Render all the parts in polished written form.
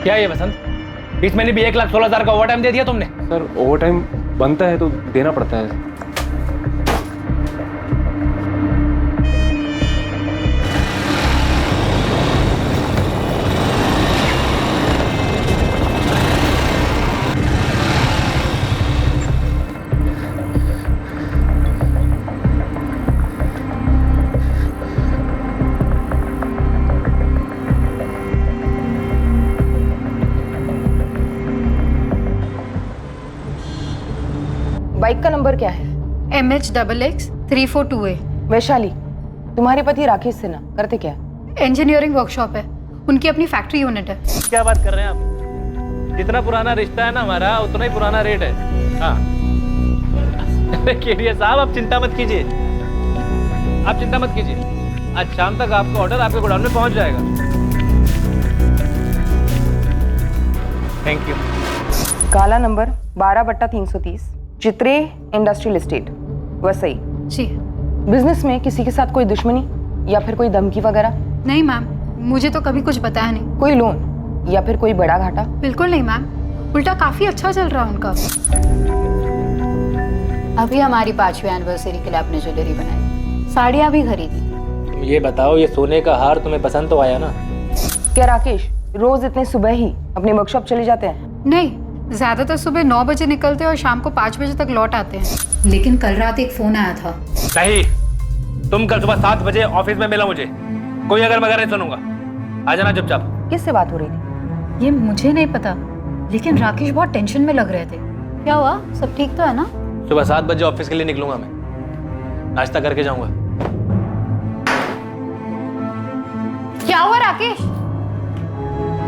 क्या ये बसंत, इस महीने भी 1,16,000 का ओवर टाइम दे दिया तुमने? सर ओवर टाइम बनता है तो देना पड़ता है। बाइक का नंबर क्या है? MH XX 342A। वैशाली, तुम्हारे पति राकेश सिन्हा करते क्या? इंजीनियरिंग वर्कशॉप है, उनकी अपनी फैक्ट्री यूनिट है। क्या बात कर रहे हैं आप? जितना पुराना रिश्ता है ना हमारा, उतना ही पुराना रेट है। हाँ केडिया साहब, आप चिंता मत कीजिए, आप चिंता मत कीजिए। आज शाम तक आपका ऑर्डर आपके गोडाउन में पहुंच जाएगा। Thank you. काला नंबर 12/330, चित्रे इंडस्ट्रियल एस्टेट, वसई। जी। बिजनेस में किसी के साथ कोई दुश्मनी या फिर कोई धमकी वगैरह? नहीं मैम, मुझे तो कभी कुछ बताया नहीं। कोई लोन या फिर कोई बड़ा घाटा? बिल्कुल नहीं मैम, उल्टा काफी अच्छा चल रहा है उनका। अभी हमारी 5वीं एनिवर्सरी के लिए आपने ज्वेलरी बनाई, साड़ियाँ भी खरीदी। ये बताओ, ये सोने का हार तुम्हें पसंद तो आया ना? क्या राकेश रोज इतने सुबह ही अपनी वर्कशॉप चले जाते हैं? नहीं, ज्यादातर सुबह 9 बजे निकलते हैं और शाम को 5 बजे तक लौट आते हैं। लेकिन कल रात एक फोन आया था। नहीं, तुम कल सुबह 7 बजे ऑफिस में मिला मुझे। कोई अगर मगर नहीं सुनूंगा। आ जाना चुपचाप। किससे बात हो रही थी? ये मुझे नहीं पता, लेकिन राकेश बहुत टेंशन में लग रहे थे। क्या हुआ, सब ठीक तो है ना? सुबह 7 बजे ऑफिस के लिए निकलूंगा मैं, नाश्ता करके जाऊंगा। क्या हुआ राकेश?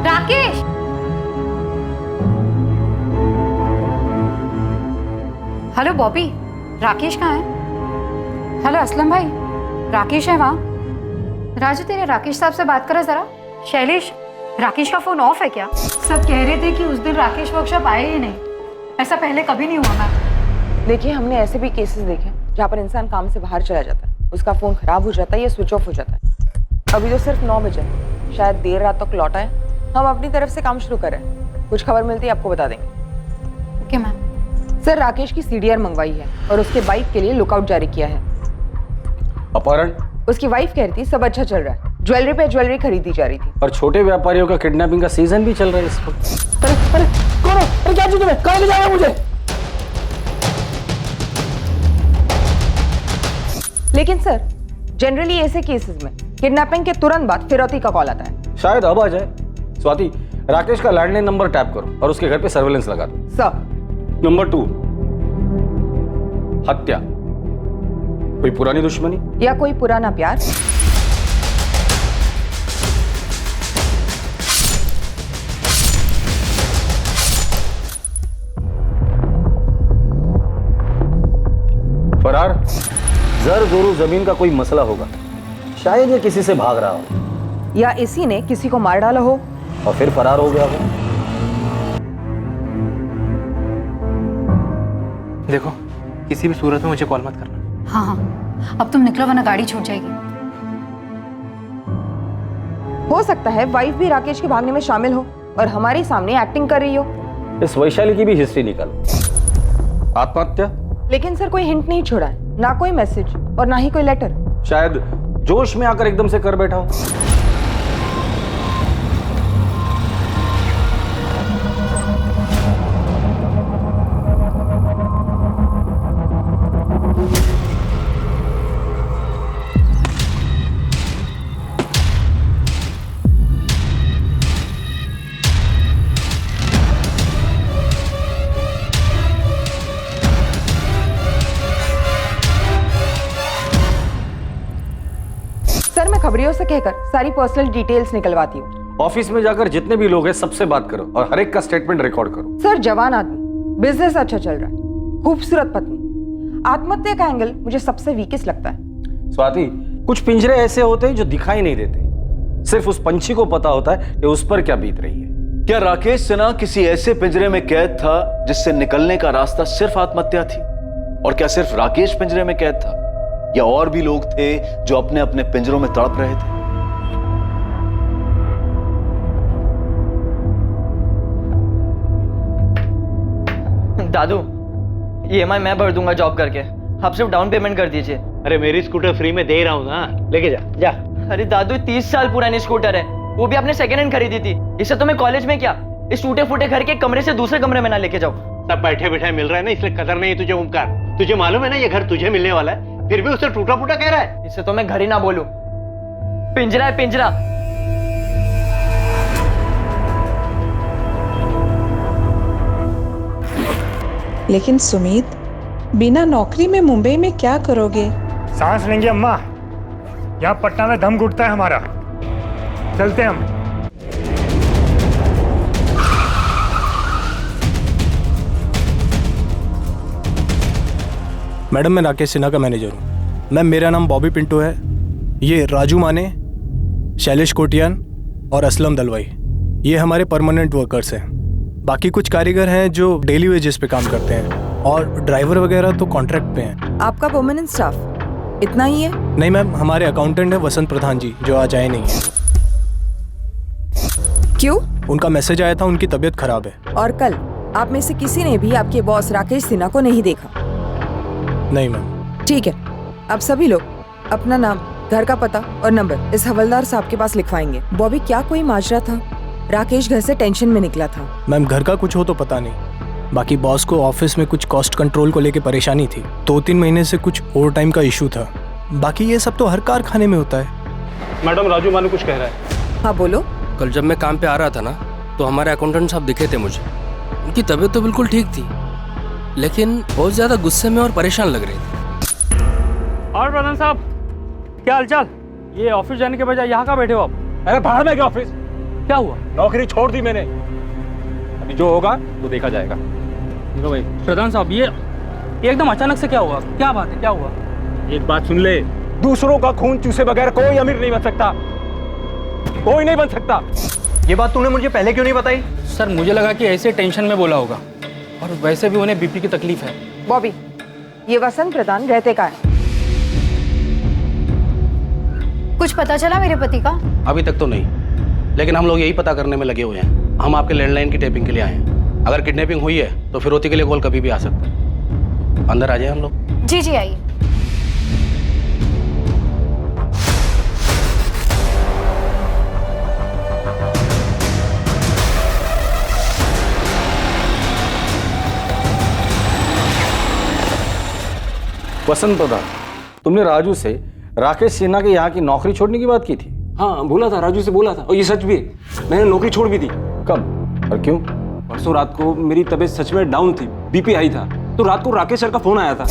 राकेश! हेलो बॉबी, राकेश कहाँ है? हेलो असलम भाई, राकेश है वहाँ? राजू, तेरे राकेश साहब से बात करा जरा। शैलेश, राकेश का फोन ऑफ है क्या? सब कह रहे थे कि उस दिन राकेश वर्कशॉप आए ही नहीं। ऐसा पहले कभी नहीं हुआ मैम। देखिए, हमने ऐसे भी केसेस देखे जहाँ पर इंसान काम से बाहर चला जाता है, उसका फोन खराब हो जाता है या स्विच ऑफ हो जाता है। अभी तो सिर्फ 9 बजे, शायद देर रात तक लौटा है। हम अपनी तरफ से काम शुरू करें, कुछ खबर मिलती है आपको बता देंगे। Okay ma'am. सर, राकेश की CDR मंगवाई है और उसके बाइक के लिए लुकआउट जारी किया है। अपहरण? उसकी वाइफ कह रही थी सब अच्छा चल रहा है, ज्वेलरी पे ज्वेलरी खरीदी जा रही थी। और छोटे व्यापारियों का किडनैपिंग का सीजन भी चल रहा है इस वक्त। अरे अरे कौन हो? अरे क्या चीज है? कहाँ ले जाएगा मुझे? लेकिन सर, जनरली ऐसे केसेस में किडनैपिंग के तुरंत बाद फिरौती का कॉल आता है। शायद अब आ जाए। स्वाति, राकेश का लैंडलाइन नंबर टैप करो और उसके घर पे सर्वेलेंस लगा दो। सर। नंबर 2, हत्या। कोई पुरानी दुश्मनी या कोई पुराना प्यार? फरार? जर जोरू जमीन का कोई मसला होगा, शायद ये किसी से भाग रहा हो, या इसी ने किसी को मार डाला हो और फिर फरार हो गया हो। देखो, किसी भी सूरत में मुझे कॉल मत करना। हाँ हाँ, अब तुम निकलो वरना गाड़ी छूट जाएगी। हो सकता है वाइफ भी राकेश के भागने में शामिल हो और हमारे सामने एक्टिंग कर रही हो। इस वैशाली की भी हिस्ट्री निकालो। आत्महत्या? लेकिन सर, कोई हिंट नहीं छोड़ा है, ना कोई मैसेज और ना ही कोई लेटर। शायद जोश में आकर एकदम से कर बैठा हो। सर, मैं खबरियों से कहकर सारी पर्सनल डिटेल्स निकलवाती हूँ। ऑफिस में जाकर जितने भी लोग हैं सबसे बात करो और हर एक का स्टेटमेंट रिकॉर्ड करो। सर, जवान आदमी, बिजनेस अच्छा चल रहा है, खूबसूरत पत्नी, आत्महत्या का एंगल मुझे सबसे वीकेस्ट लगता है। स्वाति, कुछ पिंजरे ऐसे होते हैं जो दिखाई नहीं देते, सिर्फ उस पंछी को पता होता है कि उस पर क्या बीत रही है। क्या राकेश सिन्हा किसी ऐसे पिंजरे में कैद था जिससे निकलने का रास्ता सिर्फ आत्महत्या थी? और क्या सिर्फ राकेश पिंजरे में कैद था या और भी लोग थे जो अपने अपने पिंजरों में तड़प रहे थे? दादू EMI मैं भर दूंगा जॉब करके, आप सिर्फ डाउन पेमेंट कर दीजिए। अरे मेरी स्कूटर फ्री में दे रहा हूँ ना, लेके जा जा। अरे दादू 30 साल पुरानी स्कूटर है, वो भी आपने सेकेंड हैंड खरीदी थी। इससे तो मैं कॉलेज में क्या इस टूटे फूटे घर के कमरे से दूसरे कमरे में ना लेके जाऊँ। सब बैठे बैठे मिल रहा है ना, इसलिए कदर नहीं तुझे ओमकार। तुझे मालूम है ना ये घर तुझे मिलने वाला है, फिर भी उसे टूटा फूटा कह रहा है। इससे तो मैं घर ही ना बोलूं, पिंजरा है पिंजरा। लेकिन सुमित, बिना नौकरी में मुंबई में क्या करोगे? सांस लेंगे अम्मा, यहाँ पटना में दम घुटता है हमारा। चलते हैं हम। मैडम मैं राकेश सिन्हा का मैनेजर हूँ। मैम मेरा नाम बॉबी पिंटू है। ये राजू माने, शैलेश कोटियान और असलम दलवाई ये हमारे परमानेंट वर्कर्स हैं। बाकी कुछ कारीगर हैं जो डेली वेजेस पे काम करते हैं और ड्राइवर वगैरह तो कॉन्ट्रैक्ट पे हैं। आपका परमानेंट स्टाफ इतना ही है? नहीं मैम, हमारे अकाउंटेंट है वसंत प्रधान जी जो आज आए नहीं है। क्यों? उनका मैसेज आया था, उनकी तबीयत खराब है। और कल आप में से किसी ने भी आपके बॉस राकेश सिन्हा को नहीं देखा? नहीं मैम। ठीक है, अब सभी लोग अपना नाम, घर का पता और नंबर इस हवलदार साहब के पास लिखवाएंगे। बॉबी क्या कोई माजरा था? राकेश घर से टेंशन में निकला था। मैम घर का कुछ हो तो पता नहीं, बाकी बॉस को ऑफिस में कुछ कॉस्ट कंट्रोल को लेके परेशानी थी। 2-3 महीने से कुछ ओवर टाइम का इशू था। बाकी ये सब तो हर कारखाने में होता है। मैडम राजू मानू कुछ कह रहा है। हाँ बोलो। कल जब मैं काम पे आ रहा था ना, तो हमारे अकाउंटेंट साहब दिखे थे मुझे। उनकी तबीयत तो बिल्कुल ठीक थी, लेकिन बहुत ज्यादा गुस्से में और परेशान लग रहे थे। और प्रधान साहब क्या हालचाल? ये ऑफिस जाने के बजाय यहाँ का बैठे हो आप? अरे बाहर में क्या ऑफिस? क्या हुआ? नौकरी छोड़ दी मैंने, अभी जो होगा तो देखा जाएगा। देखो भाई प्रधान साहब, ये एकदम अचानक से क्या हुआ? क्या बात है, क्या हुआ? एक बात सुन ले, दूसरों का खून चूसे बगैर कोई अमीर नहीं बन सकता, कोई नहीं बन सकता। ये बात तूने मुझे पहले क्यों नहीं बताई? सर मुझे लगा कि ऐसे टेंशन में बोला होगा, और वैसे भी उन्हें बीपी की तकलीफ है। बॉबी, ये वसंत प्रधान रहते का है? कुछ पता चला मेरे पति का? अभी तक तो नहीं, लेकिन हम लोग यही पता करने में लगे हुए हैं। हम आपके लैंडलाइन की टेपिंग के लिए आए हैं। अगर किडनैपिंग हुई है तो फिरौती के लिए कॉल कभी भी आ सकता है। अंदर आ जाए हम लोग। जी जी आइए। वसंत प्रधान, तुमने राजू से राकेश सिन्हा के यहाँ की नौकरी छोड़ने की बात की थी? हाँ बोला था, राजू से बोला था, और ये सच भी है। मैंने नौकरी छोड़ भी दी। कब और क्यों? परसों रात को मेरी तबीयत सच में डाउन थी, बीपी हाई था, तो रात को राकेश सर का फोन आया था।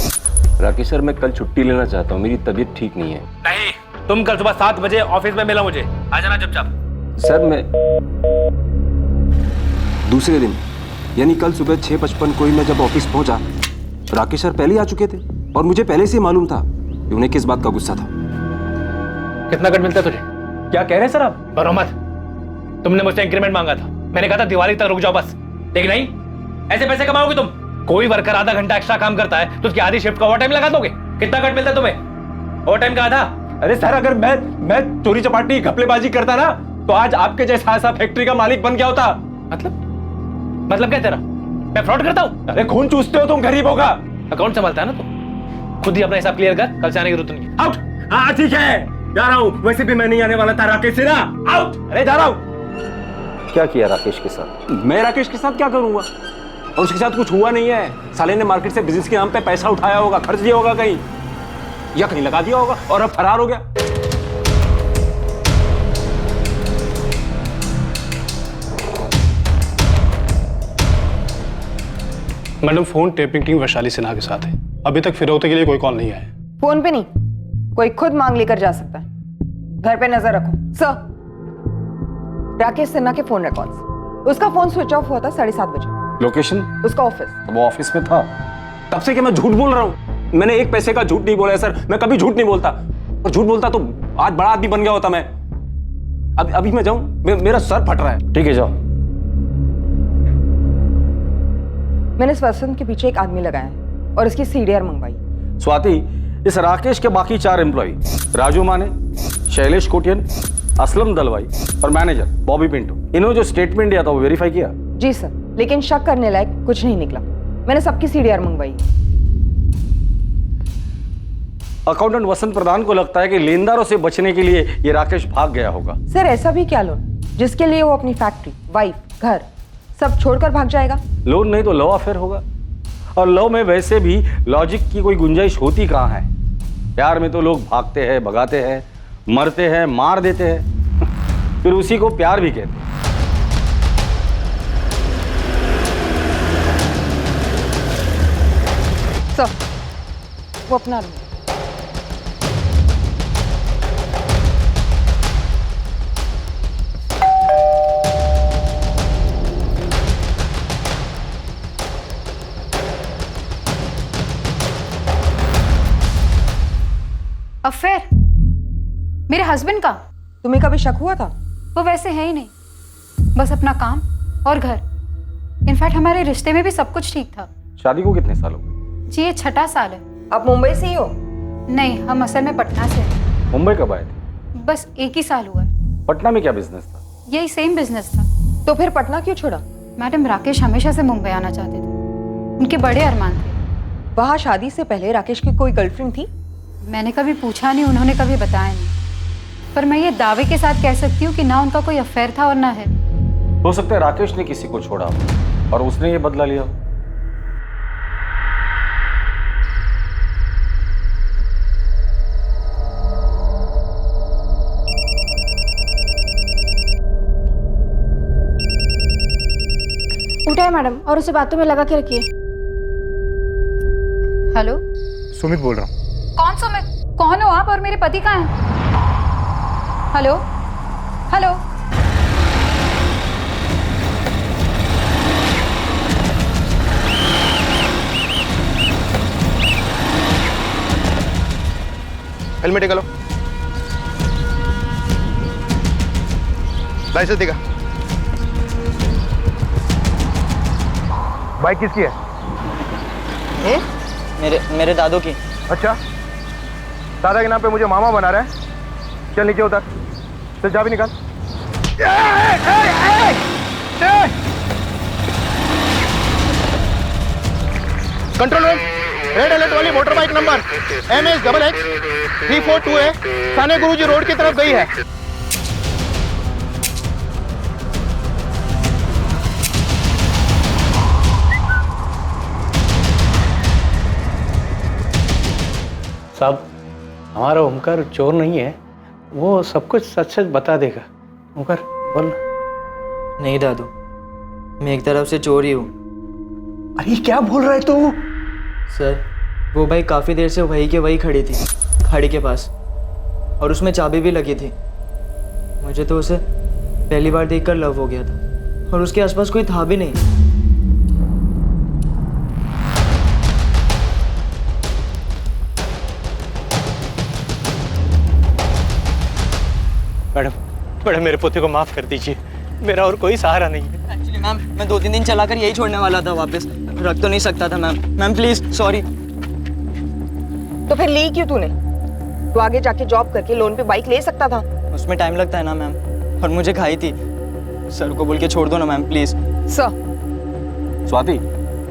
राकेश सर, मैं कल छुट्टी लेना चाहता हूँ, मेरी तबीयत ठीक नहीं है। नहीं, तुम कल सुबह 7 बजे ऑफिस में मिला मुझे, आ जाना चुपचाप। सर मैं दूसरे दिन यानी कल सुबह 6:55 को ही मैं जब ऑफिस पहुंचा, राकेश सर पहले ही आ चुके थे, और मुझे पहले से मालूम था कि उन्हें किस बात का गुस्सा था। कितना कट मिलता है तुझे? क्या कह रहे हैं सर आप? बरो मत। तुमने मुझसे इंक्रीमेंट मांगा था, मैंने कहा था दिवाली तक रुक जाओ बस, लेकिन नहीं, ऐसे पैसे कमाओगे तुम। कोई वर्कर आधा घंटा एक्स्ट्रा काम करता है तो उसकी आधी शिफ्ट का ओवर टाइम लगा दोगे। कितना कट मिलता है तुम्हें ओवर टाइम का आधा? अरे सर, अगर मैं चोरी चपाटी घपलेबाजी करता ना, तो आज आपके जैसा ऐसा फैक्ट्री का मालिक बन गया होता। मतलब क्या तेरा? मैं फ्रॉड करता हूँ? अरे खून चूसते हो तुम गरीबों का। अकाउंट संभालता है ना तू, खुद ही अपना हिसाब क्लियर कर, कल से आने की जरूरत नहीं। आउट। हाँ ठीक है, जा रहा हूँ। वैसे भी मैं नहीं आने वाला था राकेश सिन्हा। आउट। अरे जा रहा हूँ। क्या किया राकेश के साथ? मैं राकेश के साथ क्या करूंगा? और उसके साथ कुछ हुआ नहीं है। साले ने मार्केट से बिजनेस के नाम पे पैसा उठाया होगा, खर्च दिया होगा कहीं, या कहीं लगा दिया होगा, और अब फरार हो गया। Madam phone tapping team Vaishali Sinha के साथ है। अभी तक फिरौती के लिए कोई कॉल नहीं आया। फोन पे नहीं, कोई खुद मांग लेकर जा सकता है। घर पे नजर रखो। सर, राकेश सिन्हा के फोन रिकॉर्ड्स, उसका फोन स्विच ऑफ हुआ था 7:30 बजे। लोकेशन? उसका ऑफिस। वो ऑफिस में था। तब से क्या मैं झूठ बोल रहा हूँ? मैंने एक पैसे का झूठ नहीं बोला है सर, मैं कभी झूठ नहीं बोलता। और झूठ बोलता तो आज बड़ा आदमी बन गया होता मैं। अभी मैं जाऊं? मेरा सर फट रहा है। ठीक है जाओ। मैंने इस वसंत के पीछे एक आदमी लगाया है और इसकी सीडीआर मंगवाई। स्वाति, इस राकेश के बाकी 4 एम्प्लॉय, राजू माने, शैलेश कोटियन, असलम दलवाई और मैनेजर बॉबी पिंटू, इन्होंने जो स्टेटमेंट दिया था वो वेरीफाई किया? जी सर, लेकिन शक करने लायक कुछ नहीं निकला। मैंने सबकी सीडीआर मंगवाई। अकाउंटेंट वसंत प्रधान को लगता है कि लेनदारों से बचने के लिए ये राकेश भाग गया होगा। सर ऐसा भी क्या लोन जिसके लिए वो अपनी फैक्ट्री, वाइफ, घर सब छोड़कर भाग जाएगा? लोन नहीं तो लव अफेयर होगा, और लव में वैसे भी लॉजिक की कोई गुंजाइश होती कहाँ है। प्यार में तो लोग भागते हैं, भगाते हैं, मरते हैं, मार देते हैं फिर उसी को प्यार भी कहते हैं। सर वो अपना रूम। अफेयर मेरे हस्बैंड का? तुम्हें कभी शक हुआ था? वो वैसे है ही नहीं, बस अपना काम और घर। इनफैक्ट हमारे रिश्ते में भी सब कुछ ठीक था। शादी को कितने साल हो गए? जी ये 6ठा साल है। आप मुंबई से ही हो? नहीं, हम असल में पटना से हैं। मुंबई कब आए थे? बस 1 ही साल हुआ है। पटना में क्या बिजनेस था? यही सेम बिजनेस था। तो फिर पटना क्यों छोड़ा? मैडम राकेश हमेशा से मुंबई आना चाहते थे, उनके बड़े अरमान थे। वहाँ शादी से पहले राकेश की कोई गर्लफ्रेंड थी? मैंने कभी पूछा नहीं, उन्होंने कभी बताया नहीं, पर मैं ये दावे के साथ कह सकती हूँ कि ना उनका कोई अफेयर था और ना है। हो सकता है राकेश ने किसी को छोड़ा हो और उसने ये बदला लिया। उठाए मैडम और उसे बातों में लगा के रखिए। हेलो, सुमित बोल रहा हूँ। कौन सुमित? कौन हो आप और मेरे पति कहाँ हैं? हेलो हेलो, हेलमेट निकालो, लाइसेंस दिखा। बाइक किसकी है? मेरे दादू की। अच्छा, दादा के नाम पे मुझे मामा बना रहा है। चल नीचे उतर, चल चाबी निकाल। कंट्रोल रूम, रेड अलर्ट वाली motor bike number MS XX 342 थाने गुरुजी रोड की तरफ गई है। साहब, हमारा ओमकार चोर नहीं है, वो सब कुछ सच सच बता देगा। ओमकार बोल। नहीं दादू, मैं एक तरफ से चोर ही हूँ। अरे क्या बोल रहा है तू? सर वो बाइक काफ़ी देर से वही के वही खड़ी थी, खाड़ी के पास, और उसमें चाबी भी लगी थी। मुझे तो उसे पहली बार देखकर लव हो गया था, और उसके आसपास कोई था भी नहीं। मैडम मेरे पोते को माफ कर दीजिए, मेरा और कोई सहारा नहीं है। एक्चुअली मैम, मैं 2-3 दिन चलाकर यही छोड़ने वाला था, वापस रख तो नहीं सकता था मैम। Ma'am please, sorry. तो फिर ली क्यों तूने? तू आगे जाके जॉब करके लोन पे बाइक ले सकता था। उसमें टाइम लगता है ना मैम, और मुझे खाई थी। सर को बोल के छोड़ दो ना ma'am, please. Sir Swati,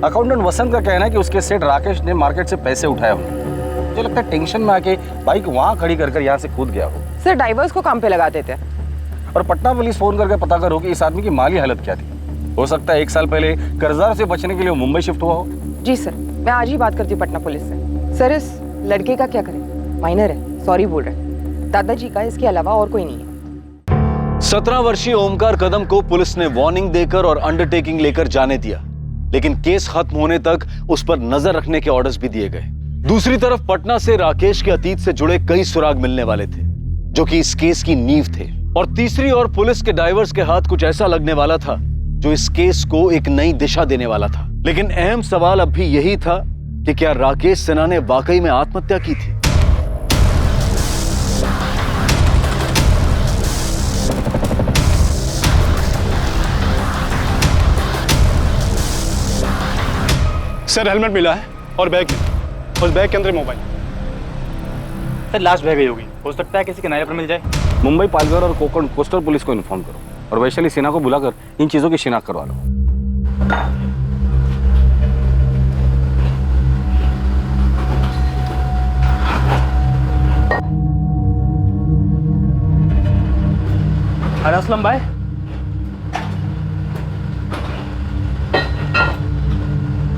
accountant Vasant का कहना है कि उसके सेठ राकेश ने मार्केट से पैसे उठाए होंगे। मुझे लगता है टेंशन में आके बाइक वहां खड़ी कर यहाँ से कूद गया हो। सर ड्राइवर्स को काम पे लगा देते हैं। और पटना पुलिस फोन करके पता करो कि इस आदमी की माली हालत क्या थी। हो सकता है 1 साल पहले कर्जदार से बचने के लिए वो मुंबई शिफ्ट हुआ हो। जी सर, मैं आज ही बात करती हूँ पटना पुलिस से। सर इस लड़के का क्या करें? माइनर है, सॉरी बोल रहे हैं। दादाजी का इसके अलावा और कोई नहीं है। 17 वर्षीय ओमकार कदम को पुलिस ने वार्निंग देकर और अंडरटेकिंग लेकर जाने दिया, लेकिन केस खत्म होने तक उस पर नजर रखने के ऑर्डर्स भी दिए गए। दूसरी तरफ पटना से राकेश के अतीत से जुड़े कई सुराग मिलने वाले थे, जो कि इस केस की नींव थे। और तीसरी ओर पुलिस के डाइवर्स के हाथ कुछ ऐसा लगने वाला था जो इस केस को एक नई दिशा देने वाला था। लेकिन अहम सवाल अब भी यही था कि क्या राकेश सिन्हा ने वाकई में आत्महत्या की थी? सर हेलमेट मिला है और बैग भी, उस बैग के अंदर मोबाइल। सर लास्ट बैग होगी, हो सकता है किसी किनारे पर मिल जाए। मुंबई, पालघर और कोकण कोस्टल पुलिस को इन्फॉर्म करो और वैशाली सिन्हा को बुलाकर इन चीजों की शिनाख्त करवा लो। अरे असलम भाई,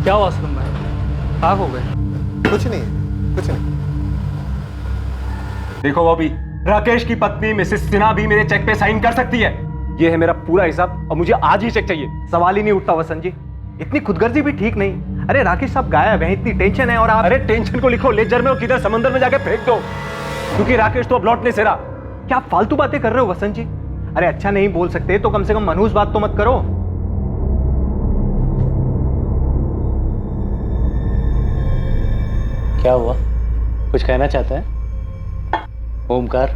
क्या हुआ असलम भाई, आग हो गए? कुछ नहीं, कुछ नहीं। देखो बॉबी, राकेश की पत्नी मिसेस सिन्हा भी मेरे चेक पे साइन कर सकती है। ये है मेरा पूरा हिसाब और मुझे आज ही चेक चाहिए। सवाल ही नहीं उठता वसंत जी, इतनी खुदगर्जी भी ठीक नहीं। अरे राकेश साहब गायब है, इतनी टेंशन है और आप। अरे टेंशन को लिखो लेजर में और किधर समंदर में जाके फेंक दो, क्योंकि राकेश तो अब लौट नहीं से रहा। क्या आप फालतू बातें कर रहे हो वसंत जी? अरे अच्छा नहीं बोल सकते तो कम से कम मनहूस बात तो मत करो। क्या हुआ, कुछ कहना चाहता है? ओमकार,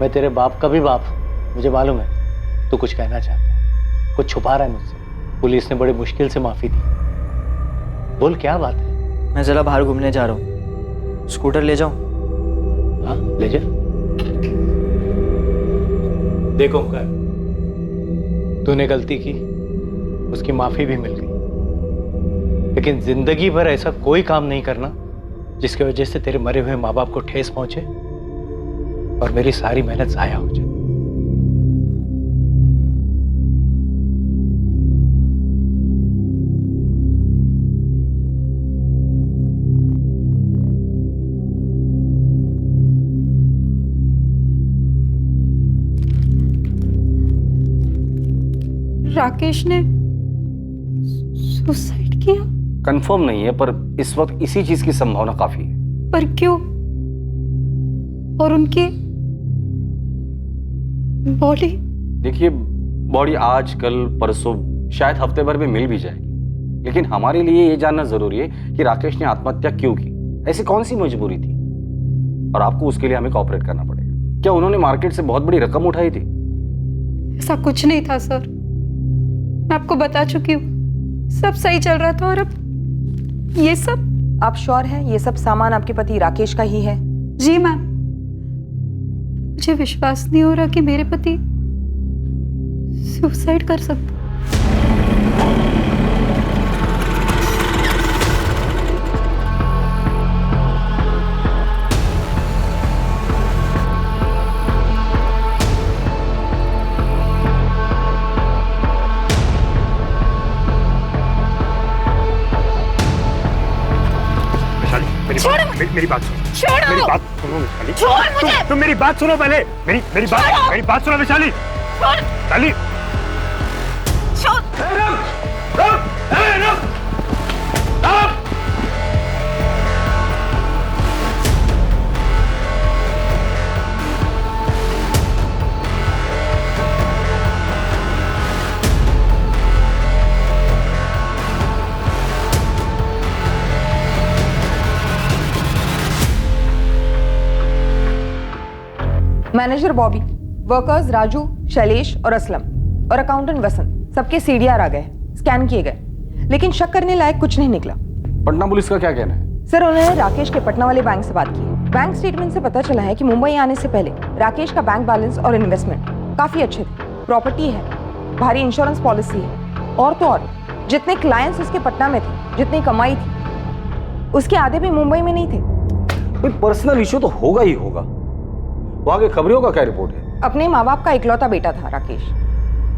मैं तेरे बाप का भी बाप हूं, मुझे मालूम है तू कुछ कहना चाहता है, कुछ छुपा रहा है मुझसे। पुलिस ने बड़ी मुश्किल से माफी दी, बोल क्या बात है? मैं जरा बाहर घूमने जा रहा हूँ, स्कूटर ले जाऊं? हाँ ले जा। देखो ओमकार, तूने गलती की, उसकी माफी भी मिल गई, लेकिन जिंदगी भर ऐसा कोई काम नहीं करना जिसकी वजह से तेरे मरे हुए माँ बाप को ठेस पहुंचे और मेरी सारी मेहनत जाया हो जाए। राकेश ने सुसाइड किया? कंफर्म नहीं है, पर इस वक्त इसी चीज की संभावना काफी है। पर क्यों? और उनकी बॉडी? देखिए, बॉडी आज कल परसों शायद हफ्ते भर में मिल भी जाएगी, लेकिन हमारे लिए ये जानना जरूरी है कि राकेश ने आत्महत्या क्यों की, ऐसी कौन सी मजबूरी थी, और आपको उसके लिए हमें कोऑपरेट करना पड़ेगा। क्या उन्होंने मार्केट से बहुत बड़ी रकम उठाई थी? ऐसा कुछ नहीं था सर, मैं आपको बता चुकी हूँ, सब सही चल रहा था और अब ये सब। आप श्योर हैं ये सब सामान आपके पति राकेश का ही है? जी मैम, मुझे विश्वास नहीं हो रहा कि मेरे पति सुसाइड कर सकते। मेरी बात सुनो, छोड़ो! मेरी बात सुनो वैशाली। छोड़ मुझे! तुम मेरी बात सुनो पहले, मेरी बात सुनो वैशाली। वैशाली, मैनेजर बॉबी, वर्कर्स राजू, शैलेश और असलम और अकाउंटेंट वसंत सबके सीडीआर आ गए, स्कैन किए गए, लेकिन शक करने लायक कुछ नहीं निकला। पटना पुलिस का क्या कहना है? सर, उन्होंने राकेश के पटना वाले बैंक से बात की। बैंक स्टेटमेंट से पता चला है कि मुंबई आने से पहले राकेश का बैंक बैलेंस और इन्वेस्टमेंट काफी अच्छे थे, प्रॉपर्टी है, भारी इंश्योरेंस पॉलिसी है, और तो और जितने क्लाइंट्स उसके पटना में थे, जितनी कमाई थी, उसके आधे भी मुंबई में नहीं थे। कोई पर्सनल इश्यू तो होगा ही होगा। वहां के खबरियों का क्या रिपोर्ट है? अपने माँ बाप का इकलौता बेटा था राकेश।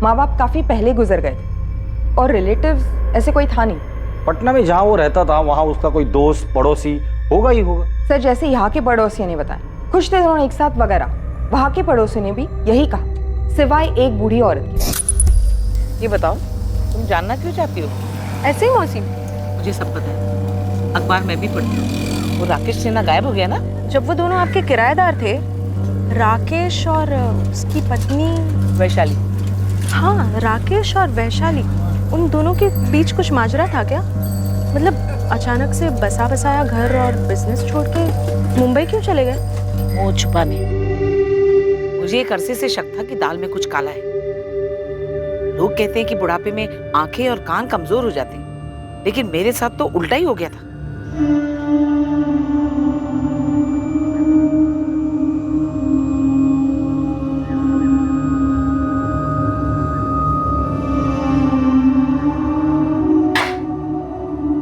माँ बाप काफी पहले गुजर गए थे और रिलेटिव्स ऐसे कोई था नहीं। पटना में जहां वो रहता था वहां उसका कोई दोस्त पड़ोसी होगा ही होगा। सर, जैसे यहाँ के पड़ोसियों ने बताया, खुश थे दोनों एक साथ वगैरह, वहां के पड़ोसियों ने भी यही कहा, सिवाय एक बूढ़ी औरत की। ये बताओ, तुम जानना क्यों चाहती हो? ऐसे ही मौसी, मुझे सब पता है, अखबार में भी पढ़ती हूँ। वो राकेश सिन्हा गायब हो गया ना? जब वो दोनों आपके किराएदार थे, राकेश और उसकी पत्नी वैशाली। हाँ, राकेश और वैशाली, उन दोनों के बीच कुछ माजरा था क्या? मतलब अचानक से बसा बसाया घर और बिजनेस छोड़ के मुंबई क्यों चले गए? मुंह छुपाने। मुझे एक अरसे से शक था कि दाल में कुछ काला है। लोग कहते हैं कि बुढ़ापे में आंखें और कान कमजोर हो जाते हैं, लेकिन मेरे साथ तो उल्टा ही हो गया था।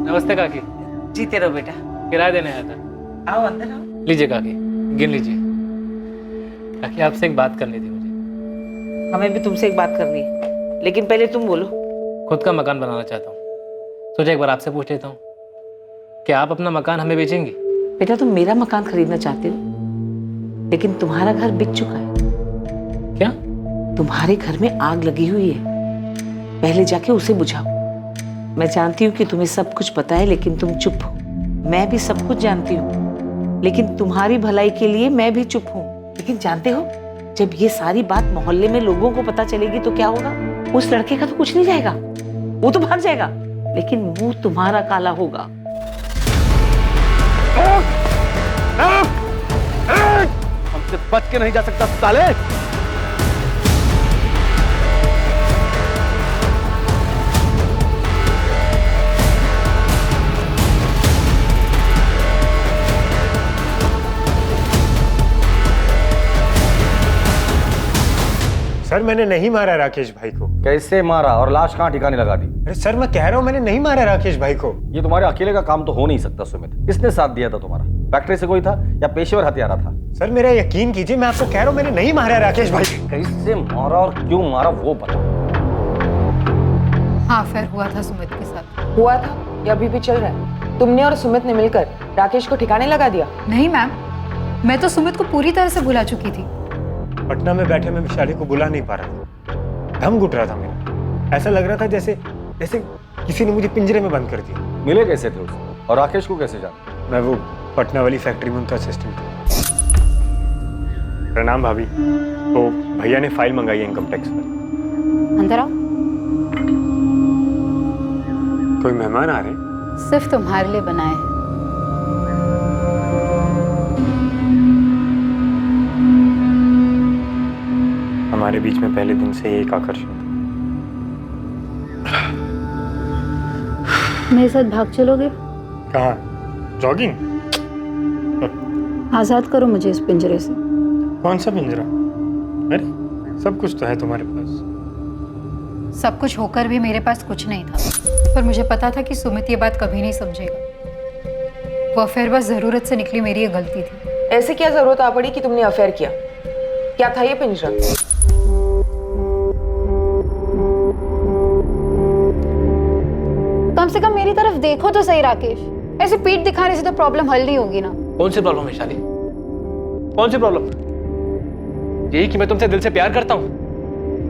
नमस्ते काकी। जीते रहो बेटा। किराया देने आया था। आओ अंदर आओ। लीजिए काकी, गिन लीजिए। काकी, आपसे एक बात करनी थी मुझे। हमें भी तुमसे एक बात करनी है, लेकिन पहले तुम बोलो। खुद का मकान बनाना चाहता हूँ, सोचा एक बार आपसे पूछ लेता हूँ, क्या आप अपना मकान हमें बेचेंगी? बेटा तुम मेरा मकान खरीदना चाहते हो, लेकिन तुम्हारा घर बिक चुका है। क्या? तुम्हारे घर में आग लगी हुई है, पहले जाके उसे बुझाओ। मैं जानती हूँ कि तुम्हें सब कुछ पता है, लेकिन तुम चुप हो। मैं भी सब कुछ जानती हूँ, लेकिन तुम्हारी भलाई के लिए मैं भी चुप हूँ। लेकिन जानते हो, जब ये सारी बात मोहल्ले में लोगों को पता चलेगी तो क्या होगा? उस लड़के का तो कुछ नहीं जाएगा, वो तो भाग जाएगा, लेकिन मुंह तुम्हारा काला होगा। हमसे बच के नहीं जा सकता साले। सर मैंने नहीं मारा राकेश भाई को। कैसे मारा और लाश कहाँ ठिकाने लगा दी? अरे सर मैं कह रहा हूँ मैंने नहीं मारा राकेश भाई को। ये तुम्हारे अकेले का काम तो हो नहीं सकता सुमित। किसने साथ दिया था तुम्हारा? फैक्ट्री से कोई था या पेशेवर हत्यारा था? सर मेरा यकीन कीजिए, मैं आपको कह रहा हूँ मैंने नहीं मारा राकेश भाई। कैसे मारा और क्यों मारा वो बताओ। हाँ अफेयर हुआ था सुमित के साथ। हुआ था या अभी भी चल रहा है? तुमने और सुमित ने मिलकर राकेश को ठिकाने लगा दिया? नहीं मैम, मैं तो सुमित को पूरी तरह से भुला चुकी थी। पटना में बैठे मैं विशाली को बुला नहीं पा रहा था, दम घुट रहा था मेरा। ऐसा लग रहा था जैसे किसी ने मुझे पिंजरे में बंद कर दिया। मिले कैसे थे उसे और राकेश को कैसे जाना? मैं वो पटना वाली फैक्ट्री में उनका असिस्टेंट था। प्रणाम भाभी। तो भैया ने फाइल मंगाई है इनकम टैक्स पर। अंदर आओ। कोई मेहमान आ रहे हैं? सिर्फ तुम्हारे लिए बनाए हैं। हमारे बीच में पहले दिन से एक आकर्षण था। मेरे साथ भाग चलोगे? कहाँ? जॉगिंग? आजाद करो मुझे इस पिंजरे से। कौन सा पिंजरा? अरे सब कुछ तो है तुम्हारे पास। सब कुछ होकर भी मेरे पास कुछ नहीं था, पर मुझे पता था कि सुमित ये बात कभी नहीं समझेगा। वो अफेयर बस जरूरत से निकली, मेरी ये गलती थी। ऐसे क्या जरूरत आ पड़ी कि तुमने अफेयर किया? क्या था ये पिंजरा? कम से कम मेरी तरफ देखो तो सही राकेश। ऐसे पीठ दिखाने से तो प्रॉब्लम हल नहीं होगी ना। कौन सी प्रॉब्लम है शाली? कौन सी प्रॉब्लम? यही कि मैं तुमसे दिल से प्यार करता हूँ,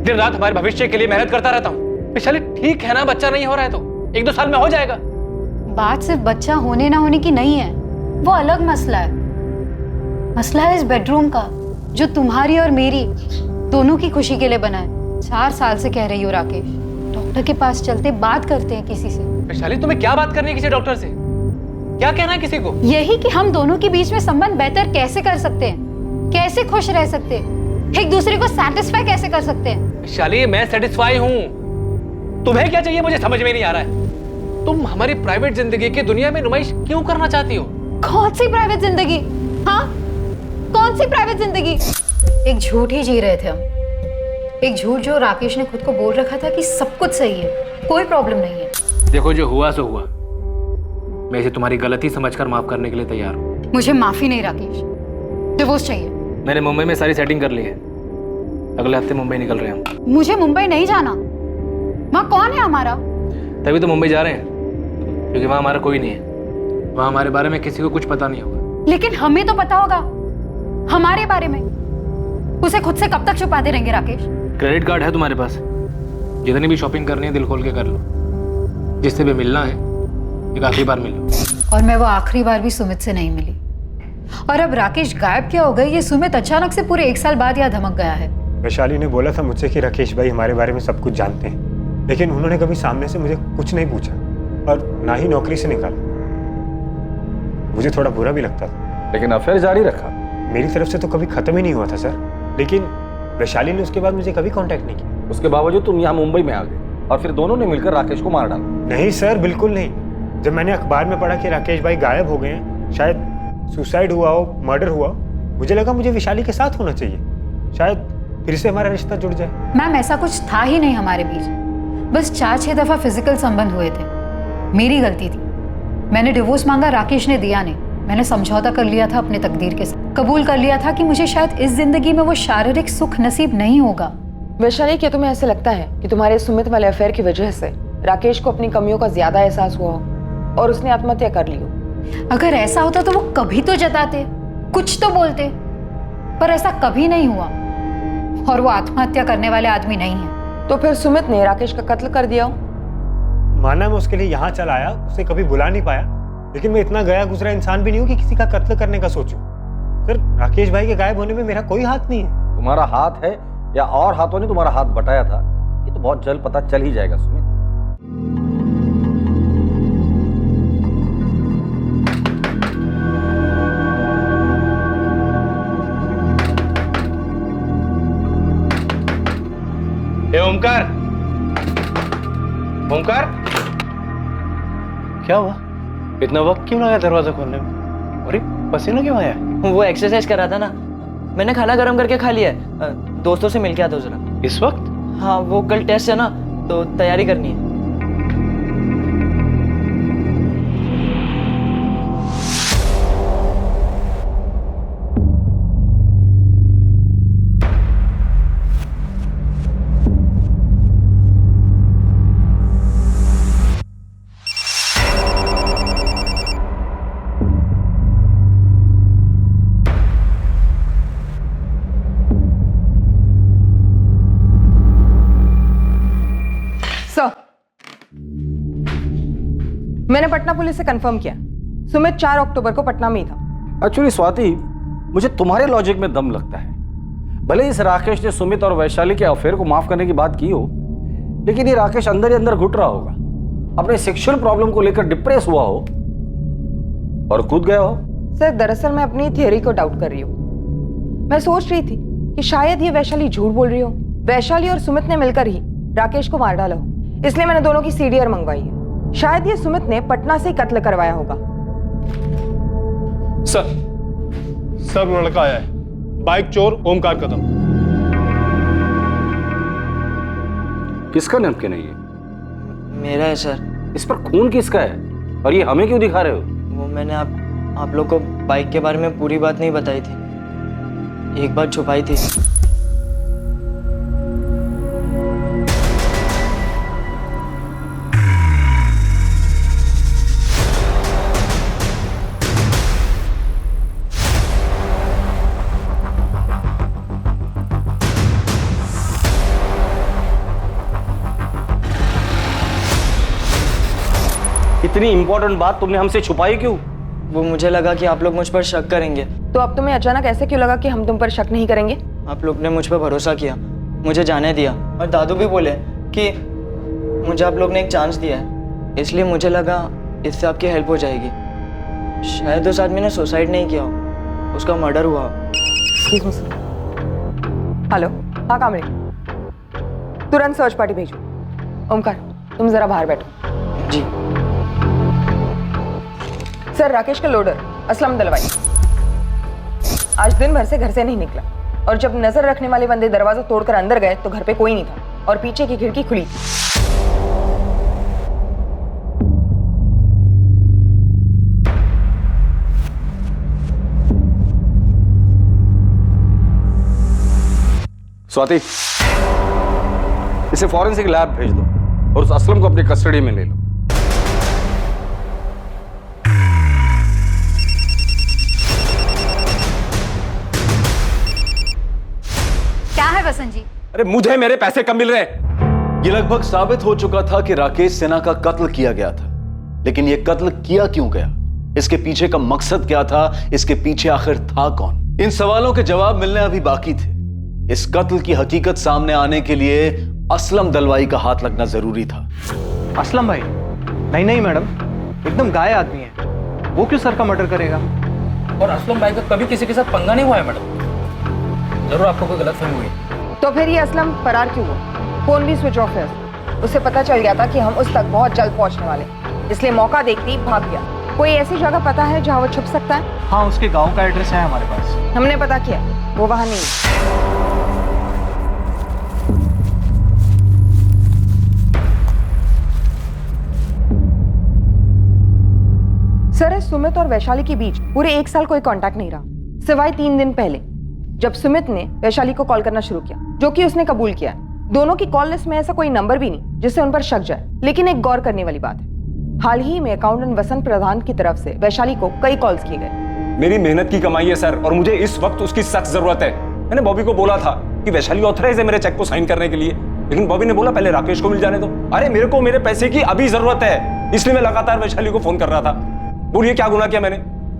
दिन रात हमारे भविष्य के लिए मेहनत करता रहता हूँ। विशाली ठीक है ना, बच्चा नहीं हो रहा है तो 1-2 साल में हो जाएगा। बात सिर्फ बच्चा होने ना होने की नहीं है, वो अलग मसला है। मसला है इस बेडरूम का, जो तुम्हारी और मेरी दोनों की खुशी के लिए बना है। 4 साल से कह रही हो राकेश, डॉक्टर के पास चलते बात करते हैं किसी से। विशाली तुम्हें क्या बात करनी है किसी डॉक्टर से? क्या कहना है किसी को? यही कि हम दोनों के बीच में संबंध बेहतर कैसे कर सकते हैं, कैसे खुश रह सकते हैं, एक दूसरे को सैटिस्फाई कैसे कर सकते हैं। विशाली मैं सेटिस्फाई हूँ, तुम्हें क्या चाहिए मुझे समझ में नहीं आ रहा है। तुम हमारी प्राइवेट जिंदगी की दुनिया में नुमाइश क्यों करना चाहती हो? कौन सी प्राइवेट जिंदगी? हाँ कौन सी प्राइवेट जिंदगी? एक झूठ ही जी रहे थे हम, एक झूठ जो राकेश ने खुद को बोल रखा था कि सब कुछ सही है, कोई प्रॉब्लम नहीं है। देखो जो हुआ सो हुआ, मैं इसे तुम्हारी गलती समझकर माफ करने के लिए तैयार हूँ। मुझे माफी नहीं राकेश, डिवोर्स चाहिए। मैंने मुंबई में सारी सेटिंग कर ली है, अगले हफ्ते मुंबई निकल रहे हैं। मुझे मुंबई नहीं जाना, वहाँ कौन है हमारा? तभी तो मुंबई जा रहे हैं, क्योंकि वहाँ हमारा कोई नहीं है, वहाँ हमारे बारे में किसी को कुछ पता नहीं होगा। लेकिन हमें तो पता होगा हमारे बारे में, उसे खुद से कब तक छुपाते रहेंगे राकेश? क्रेडिट कार्ड है तुम्हारे पास, जितनी भी शॉपिंग करनी है दिल खोल के कर लो, जिससे भी मिलना है एक आखिरी बार मिलो। और मैं वो आखिरी बार भी सुमित से नहीं मिली, और अब राकेश गायब क्या हो गए ये सुमित अचानक से पूरे 1 साल बाद यहाँ धमक गया है। वैशाली ने बोला था मुझसे कि राकेश भाई हमारे बारे में सब कुछ जानते हैं, लेकिन उन्होंने कभी सामने से मुझे कुछ नहीं पूछा और ना ही नौकरी से निकाला। मुझे थोड़ा बुरा भी लगता था, लेकिन अफेयर जारी रखा। मेरी तरफ से तो कभी खत्म ही नहीं हुआ था सर, लेकिन वैशाली ने उसके बाद मुझे कभी कांटेक्ट नहीं किया। उसके बावजूद तुम यहाँ मुंबई में आ गए और फिर दोनों ने मिलकर राकेश को मार डाला। नहीं सर, बिल्कुल नहीं। जब मैंने अखबार में पढ़ा कि राकेश भाई गायब हो गए हैं, शायद सुसाइड हुआ हो, मर्डर हुआ, मुझे लगा मुझे विशाली के साथ होना चाहिए, शायद फिर से हमारा रिश्ता जुड़ जाए। मैम ऐसा कुछ था ही नहीं हमारे बीच, बस 4-6 दफा फिजिकल संबंध हुए थे। मेरी गलती थी, मैंने डिवोर्स मांगा, राकेश ने दिया नहीं। मैंने समझौता कर लिया था अपने तकदीर के साथ, कबूल कर लिया था कि मुझे शायद इस जिंदगी में वो शारीरिक सुख नसीब नहीं होगा, वैशाली, क्या तुम्हें ऐसे लगता है कि तुम्हारे सुमित वाले अफेयर की वजह से राकेश को अपनी कमियों का ज्यादा एहसास हुआ हो और उसने आत्महत्या कर ली हो? अगर ऐसा होता तो वो कभी तो जताते, कुछ तो बोलते, पर ऐसा कभी नहीं हुआ और वो आत्महत्या करने वाले आदमी नहीं है। तो फिर सुमित ने राकेश का कत्ल कर दिया हो? माना मैं उसके लिए यहाँ चल आया, उसे कभी बुला नहीं पाया, लेकिन मैं इतना गया गुजरा इंसान भी नहीं हूँ कि किसी का कत्ल करने का सोचूं। सर, राकेश भाई के गायब होने में मेरा कोई हाथ नहीं है। तुम्हारा हाथ है या और हाथों ने तुम्हारा हाथ बटाया था, ये तो बहुत जल्द पता चल ही जाएगा सुमित। ए ओमकार, ओमकार, क्या हुआ? इतना वक्त क्यों लगा दरवाजा खोलने में? अरे पसीना क्यों आया? वो एक्सरसाइज कर रहा था ना, मैंने खाना गर्म करके खा लिया है। दोस्तों से मिल के आता हूँ जरा। इस वक्त? हाँ, वो कल टेस्ट है ना, तो तैयारी करनी है। मैंने पटना पुलिस से कंफर्म किया, सुमित 4 अक्टूबर को पटना में ही था। एक्चुअली स्वाति, मुझे तुम्हारे लॉजिक में दम लगता है। भले इस राकेश ने सुमित और वैशाली के अफेयर को माफ करने की बात की हो, लेकिन ये राकेश अंदर ही अंदर घुट रहा होगा, अपने सेक्सुअल प्रॉब्लम को लेकर डिप्रेस हुआ हो और कूद गया हो। सर, दरअसल मैं अपनी थियोरी को डाउट कर रही हूँ। मैं सोच रही थी कि शायद ये वैशाली झूठ बोल रही हो, वैशाली और सुमित ने मिलकर ही राकेश को मार डाला हो, इसलिए मैंने दोनों की सीडीआर मंगवाई है। शायद ये सुमित ने पटना से ही कत्ल करवाया होगा। सर वो लड़का आया है, बाइक चोर ओमकार कदम। किसका नमकीन है ये? मेरा है सर। इस पर खून किसका है और ये हमें क्यों दिखा रहे हो? वो मैंने आप लोग को बाइक के बारे में पूरी बात नहीं बताई थी, एक बात छुपाई थी। इतनी इंपॉर्टेंट बात तुमने हमसे छुपाई क्यों? वो मुझे लगा कि आप लोग मुझ पर शक करेंगे। तो अब तुम्हें अचानक ऐसे क्यों लगा कि हम तुम पर शक नहीं करेंगे? आप लोग ने मुझ पर भरोसा किया, मुझे जाने दिया, और दादू भी बोले कि मुझे आप लोग ने एक चांस दिया है, इसलिए मुझे लगा इससे आपकी हेल्प हो जाएगी। शायद उस आदमी ने सुसाइड नहीं किया हो, उसका मर्डर हुआ। हेलो, हाँ कामड़ी, तुरंत सर्च पार्टी भेजो। ओमकार, तुम जरा बाहर बैठो। जी सर, राकेश का लोडर असलम दलवाई आज दिन भर से घर से नहीं निकला, और जब नजर रखने वाले बंदे दरवाजा तोड़कर अंदर गए तो घर पे कोई नहीं था और पीछे की खिड़की खुली थी। स्वाति, इसे फॉरेंसिक लैब भेज दो और उस असलम को अपनी कस्टडी में ले लो। क्या है बसंत जी? अरे मुझे मेरे पैसे कम मिल रहे हैं। ये लगभग साबित हो चुका था कि राकेश सिन्हा का कत्ल किया गया था, लेकिन यह कत्ल किया क्यों गया, इसके पीछे का मकसद क्या था, इसके पीछे आखिर था कौन, इन सवालों के जवाब मिलने अभी बाकी थे। इस कत्ल की हकीकत सामने आने के लिए असलम दलवाई का हाथ लगना जरूरी था। असलम भाई? नहीं नहीं मैडम, एकदम गाय आदमी है, वो क्यों सर का मर्डर करेगा? और असलम भाई का कभी किसी के साथ पंगा नहीं हुआ है मैडम, जरूर आपको कोई गलतफहमी हुई। तो फिर ये असलम फरार क्यों हुआ? फोन भी स्विच ऑफ है, उसे पता चल गया था कि हम उस तक बहुत जल्द पहुंचने वाले, इसलिए मौका देखते ही भाग गया। कोई ऐसी जगह पता है जहां वो छुप सकता है? हाँ, उसके गांव का एड्रेस है हमारे पास। हमने पता किया, वो वहां नहीं है। सर, सुमित और वैशाली के बीच पूरे 1 साल कोई कांटेक्ट नहीं रहा, सिवाय 3 दिन पहले जब सुमित ने वैशाली को कॉल करना शुरू किया, जो कि उसने कबूल किया। दोनों की कॉल लिस्ट में ऐसा कोई नंबर भी नहीं जिससे उन पर शक जाए। लेकिन एक गौर करने वाली बात है, हाल ही में अकाउंटेंट वसंत प्रधान की तरफ से वैशाली को कई कॉल्स किए गए। मेरी मेहनत की कमाई है सर, और मुझे इस वक्त उसकी सख्त जरूरत है। मैंने बॉबी को बोला था कि वैशाली ऑथराइज है मेरे चेक को साइन करने के लिए, लेकिन बॉबी ने बोला पहले राकेश को मिल जाने दो। अरे मेरे को मेरे पैसे की अभी जरूरत है, इसलिए मैं लगातार वैशाली को फोन कर रहा था। बोलिए क्या गुनाह किया मैंने?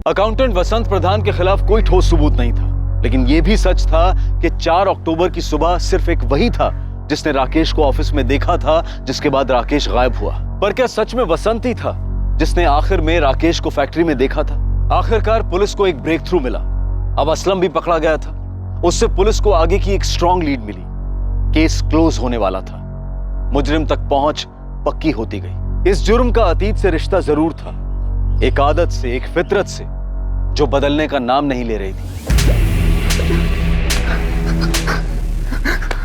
अकाउंटेंट वसंत प्रधान के खिलाफ कोई ठोस सबूत नहीं था, लेकिन यह भी सच था कि 4 अक्टूबर की सुबह सिर्फ एक वही था जिसने राकेश को ऑफिस में देखा था, जिसके बाद राकेश गायब हुआ। पर क्या सच में वसंत ही था जिसने आखिर में राकेश को फैक्ट्री में देखा था? आखिरकार पुलिस को एक ब्रेक थ्रू मिला। अब असलम भी पकड़ा गया था। उससे पुलिस को आगे की एक स्ट्रॉन्ग लीड मिली। केस क्लोज होने वाला था। मुजरिम तक पहुंच पक्की होती गई। इस जुर्म का अतीत से रिश्ता जरूर था, एक आदत से, एक फितरत से, जो बदलने का नाम नहीं ले रही थी।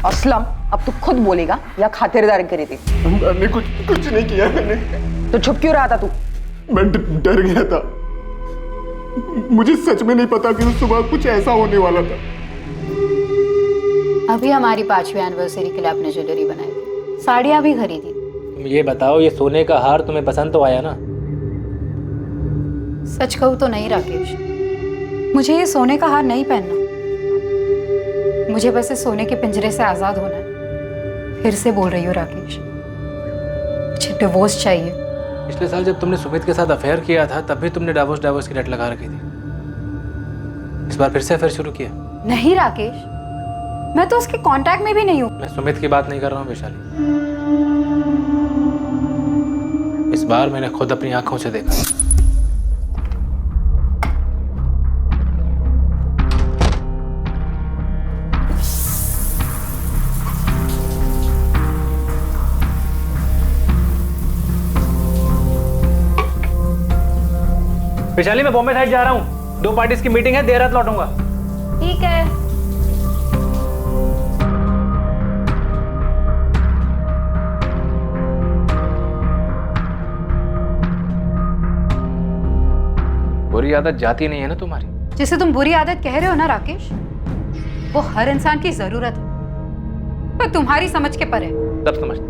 असलम, अब तू खुद बोलेगा या खातिरदारी करी थी? मैंने कुछ नहीं किया। मैंने तो छुप क्यों रहा था तू? मैं डर गया था। मुझे सच में नहीं पता कि उस सुबह कुछ ऐसा होने वाला था। अभी हमारी 5वीं एनिवर्सरी के लिए आपने ज्वेलरी बनाई थी, साड़ियाँ भी खरीदी। तुम ये बताओ, ये सोने का हार तुम्हें पसंद तो आया ना? सच कहूँ तो नहीं राकेश, मुझे ये सोने का हार नहीं पहनना। मुझे बस इस सोने के पिंजरे से आज़ाद होना है। फिर से बोल रही हूँ राकेश, मुझे डिवोर्स चाहिए। पिछले साल जब तुमने सुमित के साथ अफेयर किया था तब भी तुमने डाइवोर्स की रट लगा रखी थी। इस बार फिर से अफेयर शुरू किया? नहीं राकेश, मैं तो उसके कांटेक्ट में भी नहीं हूँ। मैं सुमित की बात नहीं कर रहा हूँ वैशाली। इस बार मैंने खुद अपनी आंखों से देखा। वैशाली, मैं बॉम्बे साइड जा रहा हूँ, 2 पार्टीज की मीटिंग है, देर रात लौटूंगा। ठीक है। बुरी आदत जाती नहीं है ना तुम्हारी? जिसे तुम बुरी आदत कह रहे हो ना राकेश, वो हर इंसान की जरूरत है, पर तुम्हारी समझ के परे। सब समझते,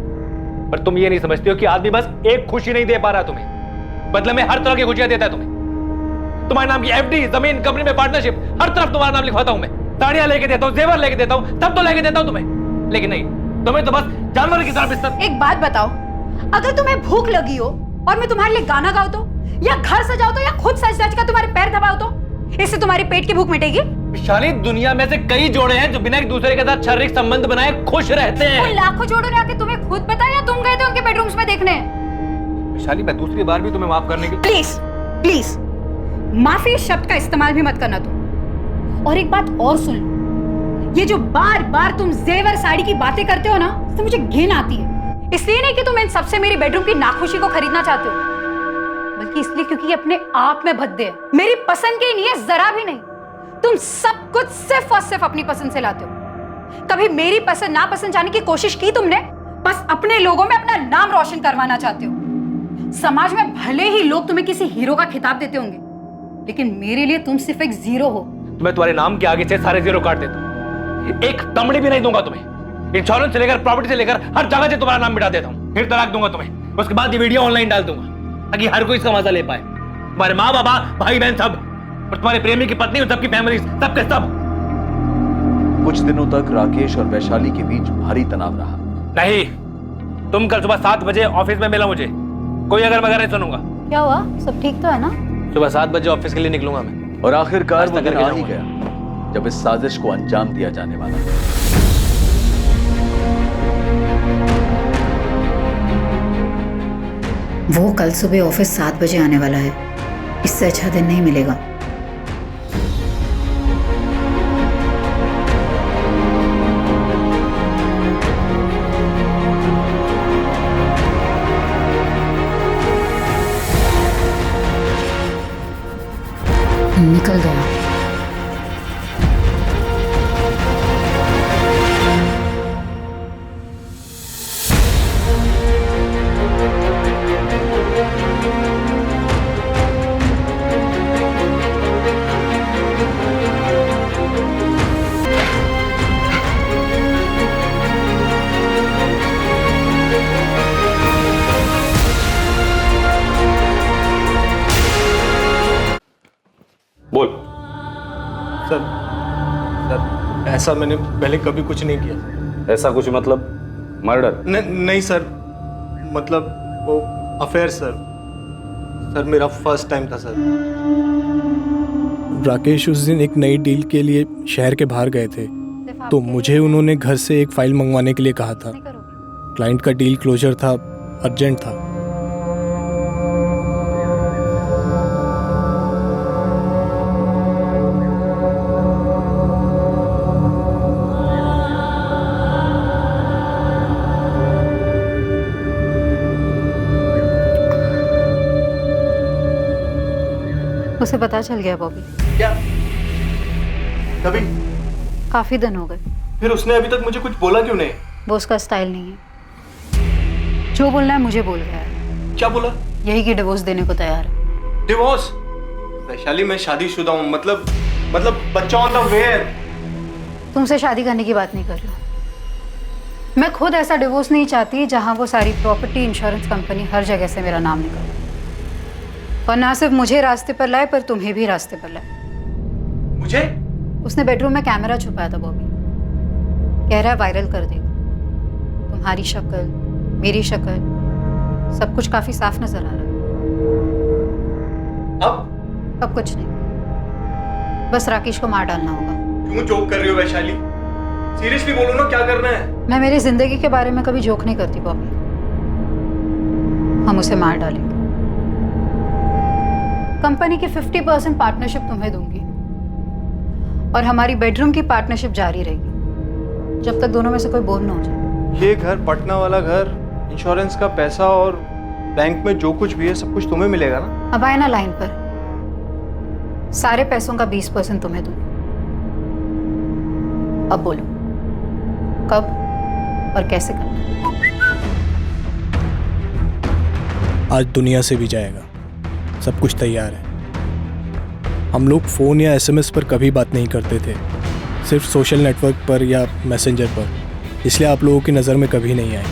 पर तुम ये नहीं समझते हो कि आदमी बस एक खुशी नहीं दे पा रहा तुम्हें, बदले में हर तरह की खुशियां देता है तुम्हें। तुम्हारे नाम की एफडी, जमीन, कंपनी में पार्टनरशिप, हर तरफ तुम्हारा नाम लिखवाता हूं मैं। साड़ियां लेके देता हूं, जेवर लेके देता हूं, सब तो लेके देता हूं तुम्हें, लेकिन नहीं, तुम्हें तो बस जानवर की तरह बिस्तर। एक बात बताओ, अगर तुम्हें भूख लगी हो और मैं तुम्हारे लिए गाना गाऊं तो, या घर सजाओ तो, या खुद सज सज कर तुम्हारे पैर दबाओ तो, इससे तुम्हारे पेट की भूख मिटेगी? विशाली, दुनिया में से कई जोड़े हैं जो बिना एक दूसरे के साथ शारीरिक संबंध बनाए खुश रहते हैं। वो लाखों जोड़ों ने आके तुम्हें खुद बताया या तुम गए थे उनके बेडरूम्स में देखने? विशाली, मैं दूसरी बार भी तुम्हें माफ करने की। प्लीज प्लीज, माफी शब्द का इस्तेमाल भी मत करना तुम। और एक बात और सुन लो, ये जो बार बार तुम जेवर साड़ी की बातें करते हो ना, तो मुझे घिन आती है। इसलिए नहीं कि तुम इन सबसे मेरी बेडरूम की नाखुशी को खरीदना चाहते हो, बल्कि इसलिए क्योंकि ये अपने आप में भद्दे है, मेरी पसंद के नहीं है, जरा भी नहीं। तुम सब कुछ सिर्फ और सिर्फ अपनी पसंद से लाते हो। कभी मेरी पसंद नापसंद जाने की कोशिश की तुमने? बस अपने लोगों में अपना नाम रोशन करवाना चाहते हो। समाज में भले ही लोग तुम्हें किसी हीरो का खिताब देते होंगे, लेकिन मेरे लिए तुम सिर्फ एक जीरो हो। मैं तुम्हारे नाम के आगे से सारे जीरो काट देता हूं, एक तमड़ी भी नहीं दूंगा तुम्हें। इंश्योरेंस से लेकर प्रॉपर्टी से लेकर हर जगह से तुम्हारा नाम मिटा देता हूं, फिर तलाक दूंगा तुम्हें। उसके बाद ये वीडियो ऑनलाइन डाल दूंगा ताकि हर कोई इसका मजा ले पाए। तुम्हारे माँ बाबा, भाई बहन सब, और तुम्हारे प्रेमी की पत्नी, सबकी फैमिली, सबके सब। कुछ दिनों तक राकेश और वैशाली के बीच भारी तनाव रहा। नहीं, तुम कल सुबह 7 बजे ऑफिस में मिला मुझे, कोई अगर वगैरह नहीं सुनूंगा। क्या हुआ, सब ठीक तो है ना? सुबह 7 बजे ऑफिस के लिए निकलूंगा मैं। और आखिरकार वो दिन करके आ ही गया जब इस साजिश को अंजाम दिया जाने वाला था। वो कल सुबह ऑफिस 7 बजे आने वाला है, इससे अच्छा दिन नहीं मिलेगा। निकल गया। सर सर ऐसा मैंने पहले कभी कुछ नहीं किया। ऐसा कुछ मतलब मर्डर? नहीं सर, मतलब वो अफेयर सर। सर मेरा फर्स्ट टाइम था सर। राकेश उस दिन एक नई डील के लिए शहर के बाहर गए थे, तो मुझे उन्होंने घर से एक फाइल मंगवाने के लिए कहा था। क्लाइंट का डील क्लोजर था, अर्जेंट था। उसे पता चल गया बॉबी। क्या? कभी? काफी दिन हो गए। फिर उसने अभी तक मुझे कुछ बोला क्यों नहीं? वो उसका स्टाइल नहीं है। जो बोलना है मुझे बोल गया है। क्या बोला? यही कि डिवोर्स देने को तैयार है। डिवोर्स? वैशाली मैं शादीशुदा हूँ, मतलब बच्चा ऑन द वे है। तुमसे शादी करने की बात नहीं कर रही हूँ। मैं खुद ऐसा डिवोर्स नहीं चाहती जहाँ वो सारी प्रॉपर्टी, इंश्योरेंस कंपनी, हर जगह से मेरा नाम निकले। और ना सिर्फ मुझे रास्ते पर लाए, पर तुम्हें भी रास्ते पर लाए। मुझे? उसने बेडरूम में कैमरा छुपाया था बॉबी। कह रहा है वायरल कर देगा। तुम्हारी शक्ल, मेरी शक्ल, सब कुछ काफी साफ नजर आ रहा है। अब कुछ नहीं, बस राकेश को मार डालना होगा। क्यों जोक कर रही हो वैशाली? सीरियसली बोलो ना, क्या करना है? मैं मेरी जिंदगी के बारे में कभी जोक नहीं करती बॉबी। हम उसे मार डालेंगे। कंपनी की 50% पार्टनरशिप तुम्हें दूंगी और हमारी बेडरूम की पार्टनरशिप जारी रहेगी जब तक दोनों में से कोई बोर ना हो जाए। ये घर, पटना वाला घर, इंश्योरेंस का पैसा और बैंक में जो कुछ भी है सब कुछ तुम्हें मिलेगा ना? अब आए ना लाइन पर। सारे पैसों का 20% तुम्हें दूंगी। अब बोलो कब और कैसे करना? आज दुनिया से भी जाएगा, सब कुछ तैयार है। हम लोग फ़ोन या एसएमएस पर कभी बात नहीं करते थे, सिर्फ सोशल नेटवर्क पर या मैसेंजर पर, इसलिए आप लोगों की नज़र में कभी नहीं आए।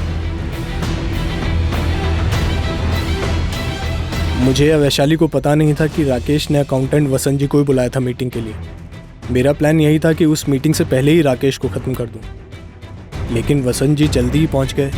मुझे या वैशाली को पता नहीं था कि राकेश ने अकाउंटेंट वसंत जी को ही बुलाया था मीटिंग के लिए। मेरा प्लान यही था कि उस मीटिंग से पहले ही राकेश को ख़त्म कर दूं, लेकिन वसंत जी जल्दी ही पहुंच गए।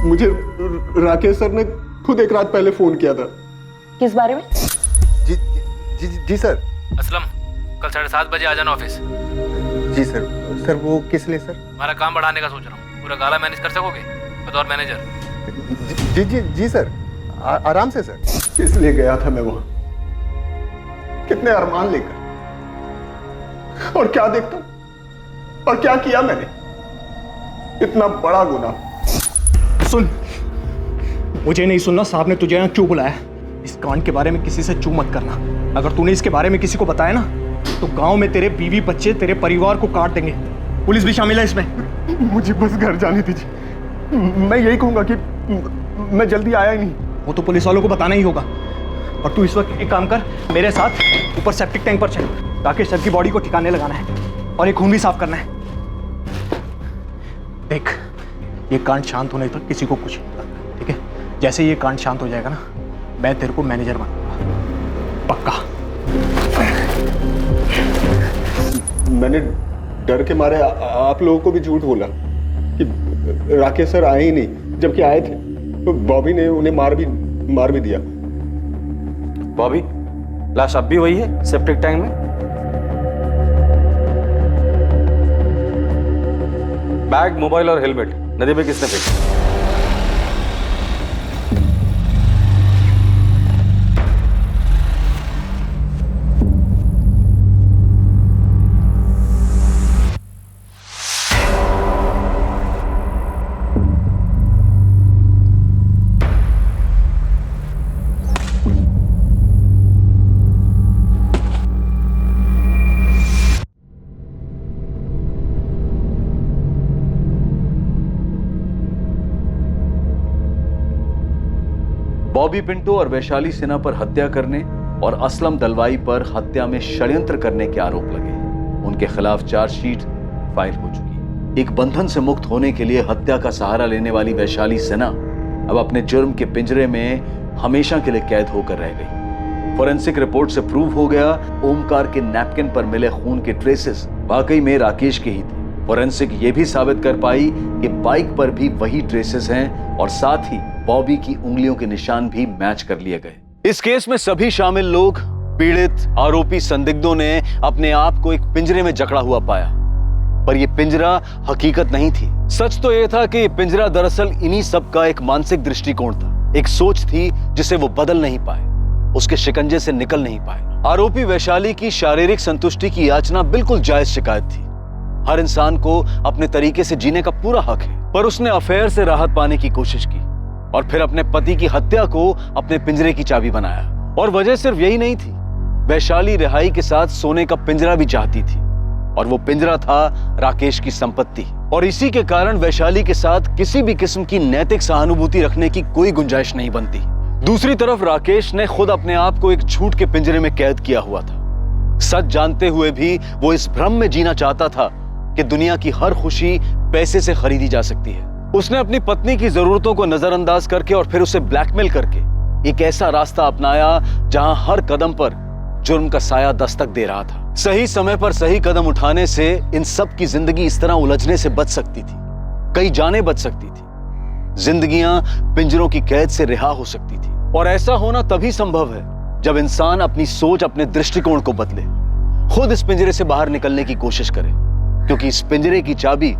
मुझे राकेश सर ने खुद एक रात पहले फोन किया था। किस बारे में? जी सर। असलम, कल 7:30 बजे आ जाना ऑफिस। जी सर। सर वो किस लिए सर? हमारा काम बढ़ाने का सोच रहा हूँ। पूरा गाला मैनेज कर सकोगे बतौर मैनेजर? जी सर, आराम से सर। इसलिए गया था मैं वहां, कितने अरमान लेकर, और क्या देखता हूं, और क्या किया मैंने, इतना बड़ा गुनाह। सुन, मुझे नहीं सुनना, साहब ने तुझे यहाँ क्यों बुलाया। इस कांड के बारे में किसी से चू मत करना। अगर तूने इसके बारे में किसी को बताया ना तो गांव में तेरे बीवी बच्चे, तेरे परिवार को काट देंगे। पुलिस भी शामिल है इसमें। मुझे बस घर जाने दीजिए। मैं यही कहूंगा कि मैं जल्दी आया ही नहीं। वो तो पुलिस वालों को बताना ही होगा। और तू इस वक्त एक काम कर, मेरे साथ ऊपर सेप्टिक टैंक पर चल। राकेश सर की बॉडी को ठिकाने लगाना है और एक खून भी साफ करना है। देख, ये कांड शांत होने तक किसी को कुछ नहीं पता, ठीक है? जैसे ये कांड शांत हो जाएगा ना, मैं तेरे को मैनेजर बनाऊंगा, पक्का। मैंने डर के मारे आप लोगों को भी झूठ बोला कि राकेश सर आए ही नहीं, जबकि आए थे। तो बॉबी ने उन्हें मार भी दिया। बॉबी, लाश अब भी वही है सेप्टिक टैंक में? बैग, मोबाइल और हेलमेट नदी में किसने फेंका? बॉबी पिंटो और वैशाली सिन्हा पर हत्या करने और असलम दलवाई पर हत्या में षड्यंत्र करने के आरोप लगे। उनके खिलाफ चार्जशीट फाइल हो चुकी। एक बंधन से मुक्त होने के लिए हत्या का सहारा लेने वाली वैशाली सिन्हा अब अपने जुर्म के पिंजरे में हमेशा के लिए कैद होकर रह गई। फोरेंसिक रिपोर्ट से प्रूव हो गया ओमकार के नैपकिन पर मिले खून के ट्रेसेस वाकई में राकेश के ही थे। फोरेंसिक ये भी साबित कर पाई कि बाइक पर भी वही ट्रेसेस हैं और साथ ही बॉबी की उंगलियों के निशान भी मैच कर लिए गए। इस केस में सभी शामिल लोग, पीड़ित, आरोपी, संदिग्धों ने अपने आप को एक पिंजरे में जकड़ा हुआ पाया, पर यह पिंजरा हकीकत नहीं थी। सच तो यह था कि पिंजरा दरअसल इन्हीं सब का एक मानसिक दृष्टिकोण था, एक सोच थी जिसे वो बदल नहीं पाए, उसके शिकंजे से निकल नहीं पाए। आरोपी वैशाली की शारीरिक संतुष्टि की याचना बिल्कुल जायज शिकायत थी। हर इंसान को अपने तरीके से जीने का पूरा हक है, पर उसने अफेयर से राहत पाने की कोशिश की और फिर अपने पति की हत्या को अपने पिंजरे की चाबी बनाया। और वजह सिर्फ यही नहीं थी, वैशाली रिहाई के साथ सोने का पिंजरा भी चाहती थी और वो पिंजरा था राकेश की संपत्ति। और इसी के कारण वैशाली के साथ किसी भी किस्म की नैतिक सहानुभूति रखने की कोई गुंजाइश नहीं बनती। दूसरी तरफ राकेश ने खुद अपने आप को एक झूठ के पिंजरे में कैद किया हुआ था। सच जानते हुए भी वो इस भ्रम में जीना चाहता था कि दुनिया की हर खुशी पैसे से खरीदी जा सकती है। उसने अपनी पत्नी की जरूरतों को नजरअंदाज करके और फिर उसे ब्लैकमेल करके एक ऐसा रास्ता अपनाया जहां हर कदम पर जुर्म का साया दस्तक दे रहा था। सही समय पर सही कदम उठाने से इन सब की जिंदगी इस तरह उलझने से बच सकती थी, कई जानें बच सकती थी, जिंदगियां पिंजरों की कैद से रिहा हो सकती थी। और ऐसा होना तभी संभव है जब इंसान अपनी सोच, अपने दृष्टिकोण को बदले, खुद इस पिंजरे से बाहर निकलने की कोशिश करे, क्योंकि इस पिंजरे की चाबी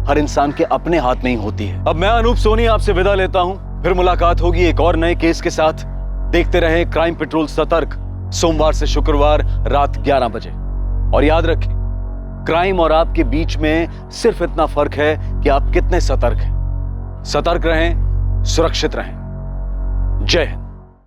हर इंसान के अपने हाथ में ही होती है। अब मैं अनूप सोनी आपसे विदा लेता हूं, फिर मुलाकात होगी एक और नए केस के साथ। देखते रहें क्राइम पेट्रोल सतर्क, सोमवार से शुक्रवार रात 11 बजे। और याद रखें, क्राइम और आपके बीच में सिर्फ इतना फर्क है कि आप कितने सतर्क हैं। सतर्क रहें, सुरक्षित रहें। जय हिंद।